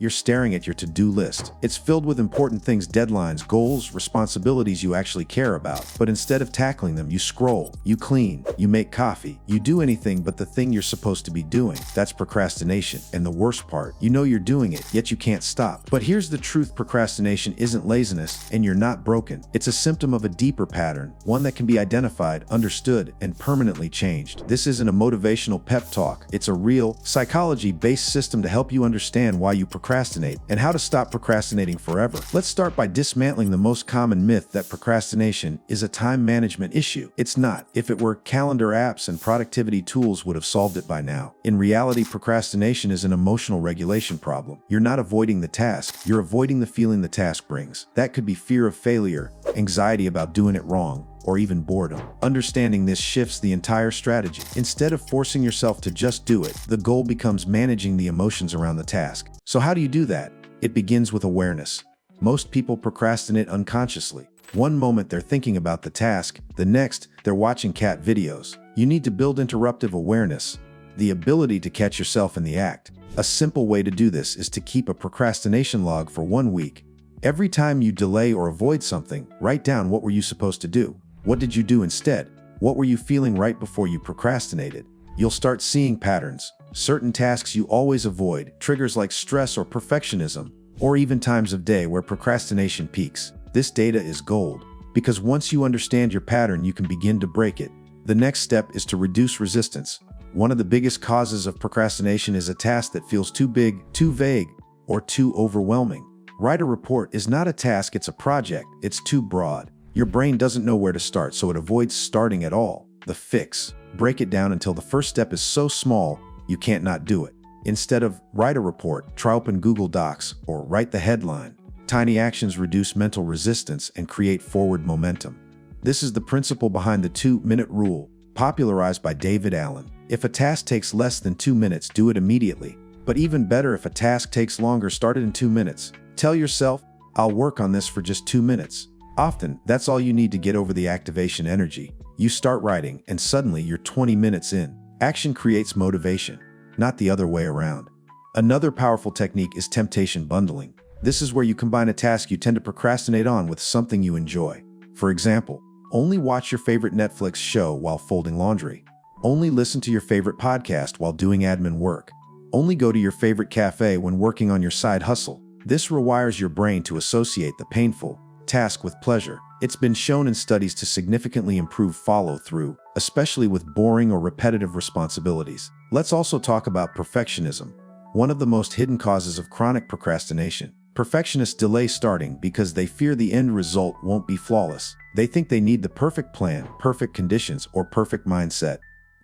You're staring at your to-do list. It's filled with important things, deadlines, goals, responsibilities you actually care about. But instead of tackling them, you scroll, you clean, you make coffee, you do anything but the thing you're supposed to be doing. That's procrastination. And the worst part, you know you're doing it, yet you can't stop. But here's the truth: procrastination isn't laziness, and you're not broken. It's a symptom of a deeper pattern, one that can be identified, understood, and permanently changed. This isn't a motivational pep talk. It's a real, psychology-based system to help you understand why you procrastinate and how to stop procrastinating forever. Let's start by dismantling the most common myth that procrastination is a time management issue. It's not. If it were, calendar apps and productivity tools would have solved it by now. In reality, procrastination is an emotional regulation problem. You're not avoiding the task, you're avoiding the feeling the task brings. That could be fear of failure, anxiety about doing it wrong, or even boredom. Understanding this shifts the entire strategy. Instead of forcing yourself to just do it, the goal becomes managing the emotions around the task. So how do you do that? It begins with awareness. Most people procrastinate unconsciously. One moment they're thinking about the task, the next, they're watching cat videos. You need to build interruptive awareness, the ability to catch yourself in the act. A simple way to do this is to keep a procrastination log for 1 week. Every time you delay or avoid something, write down what were you supposed to do. What did you do instead? What were you feeling right before you procrastinated? You'll start seeing patterns. Certain tasks you always avoid, triggers like stress or perfectionism, or even times of day where procrastination peaks. This data is gold, because once you understand your pattern, you can begin to break it. The next step is to reduce resistance. One of the biggest causes of procrastination is a task that feels too big, too vague, or too overwhelming. Write a report is not a task, it's a project. It's too broad. Your brain doesn't know where to start, so it avoids starting at all. The fix: break it down until the first step is so small you can't not do it. Instead of write a report, try open Google Docs or write the headline. Tiny actions reduce mental resistance and create forward momentum. This is the principle behind the 2-minute rule, popularized by David Allen. If a task takes less than 2 minutes, do it immediately. But even better, if a task takes longer, start it in 2 minutes. Tell yourself, I'll work on this for just 2 minutes. Often, that's all you need to get over the activation energy. You start writing, and suddenly you're 20 minutes in. Action creates motivation, not the other way around. Another powerful technique is temptation bundling. This is where you combine a task you tend to procrastinate on with something you enjoy. For example, only watch your favorite Netflix show while folding laundry. Only listen to your favorite podcast while doing admin work. Only go to your favorite cafe when working on your side hustle. This rewires your brain to associate the painful task with pleasure. It's been shown in studies to significantly improve follow-through, especially with boring or repetitive responsibilities. Let's also talk about perfectionism, one of the most hidden causes of chronic procrastination. Perfectionists delay starting because they fear the end result won't be flawless. They think they need the perfect plan, perfect conditions, or perfect mindset.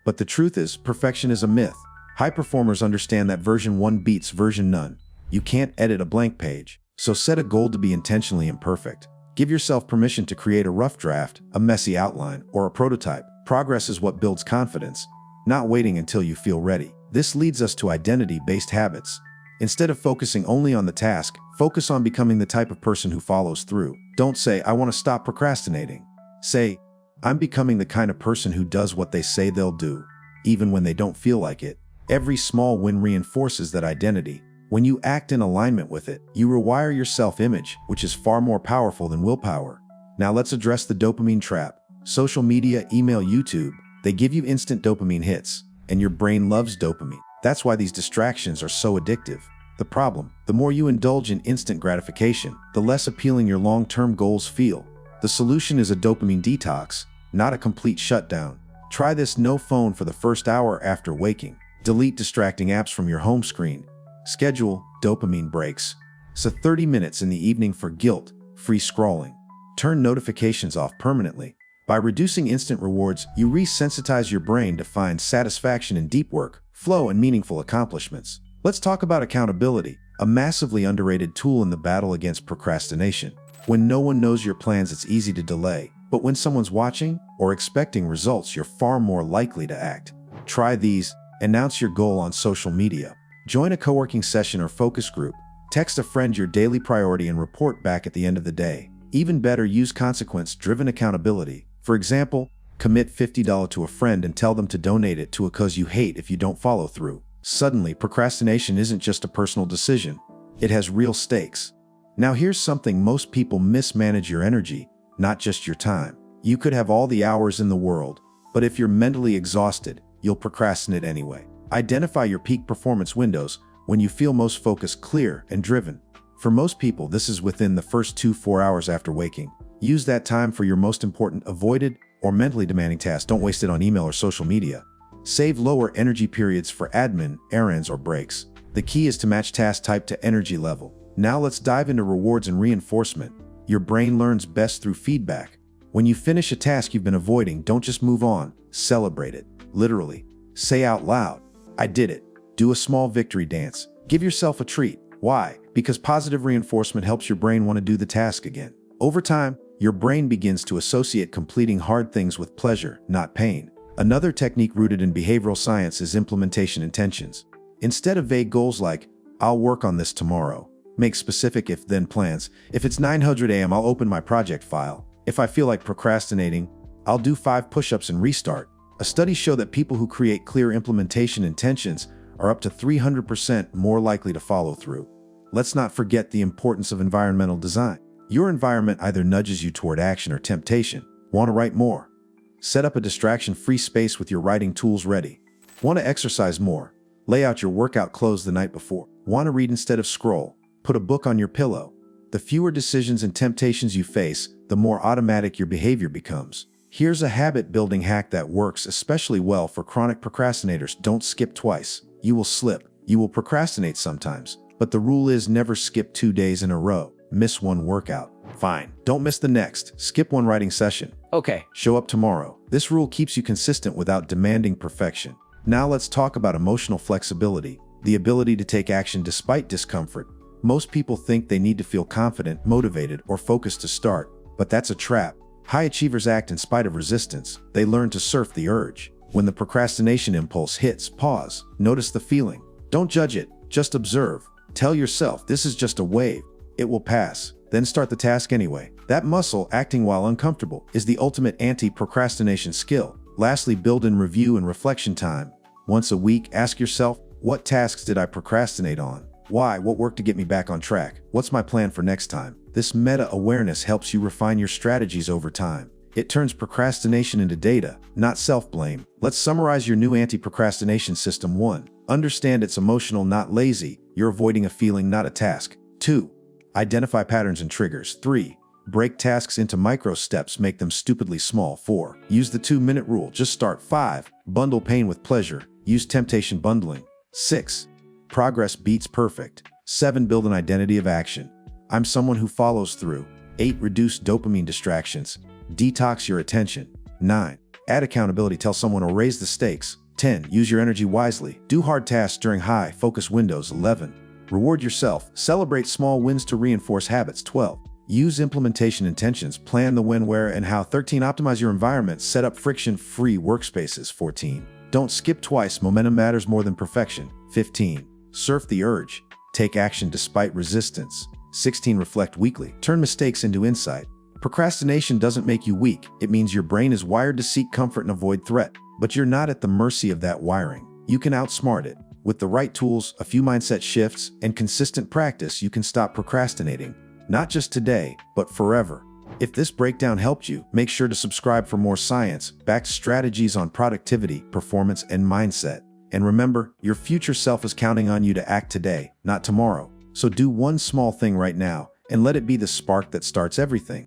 But the truth is, perfection is a myth. High performers understand that version 1 beats version none. You can't edit a blank page, so set a goal to be intentionally imperfect. Give yourself permission to create a rough draft, a messy outline, or a prototype. Progress is what builds confidence, not waiting until you feel ready. This leads us to identity-based habits. Instead of focusing only on the task, focus on becoming the type of person who follows through. Don't say, I want to stop procrastinating. Say, I'm becoming the kind of person who does what they say they'll do, even when they don't feel like it. Every small win reinforces that identity. When you act in alignment with it, you rewire your self-image, which is far more powerful than willpower. Now let's address the dopamine trap. Social media, email, YouTube, they give you instant dopamine hits, and your brain loves dopamine. That's why these distractions are so addictive. The problem: the more you indulge in instant gratification, the less appealing your long-term goals feel. The solution is a dopamine detox, not a complete shutdown. Try this: no phone for the first hour after waking. Delete distracting apps from your home screen. Schedule dopamine breaks. So 30 minutes in the evening for guilt-free scrolling. Turn notifications off permanently. By reducing instant rewards, you resensitize your brain to find satisfaction in deep work, flow, and meaningful accomplishments. Let's talk about accountability, a massively underrated tool in the battle against procrastination. When no one knows your plans, it's easy to delay. But when someone's watching or expecting results, you're far more likely to act. Try these. Announce your goal on social media. Join a co-working session or focus group. Text a friend your daily priority and report back at the end of the day. Even better, use consequence-driven accountability. For example, commit $50 to a friend and tell them to donate it to a cause you hate if you don't follow through. Suddenly, procrastination isn't just a personal decision. It has real stakes. Now here's something most people mismanage: your energy, not just your time. You could have all the hours in the world, but if you're mentally exhausted, you'll procrastinate anyway. Identify your peak performance windows when you feel most focused, clear, and driven. For most people, this is within the first 2-4 hours after waking. Use that time for your most important, avoided, or mentally demanding tasks. Don't waste it on email or social media. Save lower energy periods for admin, errands, or breaks. The key is to match task type to energy level. Now let's dive into rewards and reinforcement. Your brain learns best through feedback. When you finish a task you've been avoiding, don't just move on, celebrate it. Literally. Say out loud, "I did it." Do a small victory dance. Give yourself a treat. Why? Because positive reinforcement helps your brain want to do the task again. Over time, your brain begins to associate completing hard things with pleasure, not pain. Another technique rooted in behavioral science is implementation intentions. Instead of vague goals like, "I'll work on this tomorrow," make specific if-then plans. If it's 900 a.m., I'll open my project file. If I feel like procrastinating, I'll do 5 push-ups and restart. A study showed that people who create clear implementation intentions are up to 300% more likely to follow through. Let's not forget the importance of environmental design. Your environment either nudges you toward action or temptation. Want to write more? Set up a distraction-free space with your writing tools ready. Want to exercise more? Lay out your workout clothes the night before. Want to read instead of scroll? Put a book on your pillow. The fewer decisions and temptations you face, the more automatic your behavior becomes. Here's a habit-building hack that works especially well for chronic procrastinators. Don't skip twice. You will slip. You will procrastinate sometimes. But the rule is never skip 2 days in a row. Miss one workout. Fine. Don't miss the next. Skip one writing session. Okay. Show up tomorrow. This rule keeps you consistent without demanding perfection. Now let's talk about emotional flexibility, the ability to take action despite discomfort. Most people think they need to feel confident, motivated, or focused to start, but that's a trap. High achievers act in spite of resistance. They learn to surf the urge. When the procrastination impulse hits, pause. Notice the feeling. Don't judge it, just observe. Tell yourself, this is just a wave. It will pass. Then start the task anyway. That muscle, acting while uncomfortable, is the ultimate anti-procrastination skill. Lastly, build in review and reflection time. Once a week, ask yourself, what tasks did I procrastinate on? Why? What worked to get me back on track? What's my plan for next time? This meta-awareness helps you refine your strategies over time. It turns procrastination into data, not self-blame. Let's summarize your new anti-procrastination system. 1. Understand it's emotional, not lazy. You're avoiding a feeling, not a task. 2. Identify patterns and triggers. 3. Break tasks into micro steps, make them stupidly small. 4. Use the 2-minute rule, just start. 5. Bundle pain with pleasure. Use temptation bundling. 6. Progress beats perfect. 7. Build an identity of action. I'm someone who follows through. 8. Reduce dopamine distractions. Detox your attention. 9. Add accountability, tell someone or raise the stakes. 10. Use your energy wisely. Do hard tasks during high focus windows. 11. Reward yourself. Celebrate small wins to reinforce habits. 12. Use implementation intentions. Plan the when, where, and how. 13. Optimize your environment. Set up friction-free workspaces. 14. Don't skip twice. Momentum matters more than perfection. 15. Surf the urge. Take action despite resistance. 16. Reflect weekly. Turn mistakes into insight. Procrastination doesn't make you weak. It means your brain is wired to seek comfort and avoid threat. But you're not at the mercy of that wiring. You can outsmart it. With the right tools, a few mindset shifts, and consistent practice, you can stop procrastinating. Not just today, but forever. If this breakdown helped you, make sure to subscribe for more science-backed strategies on productivity, performance, and mindset. And remember, your future self is counting on you to act today, not tomorrow. So do one small thing right now, and let it be the spark that starts everything.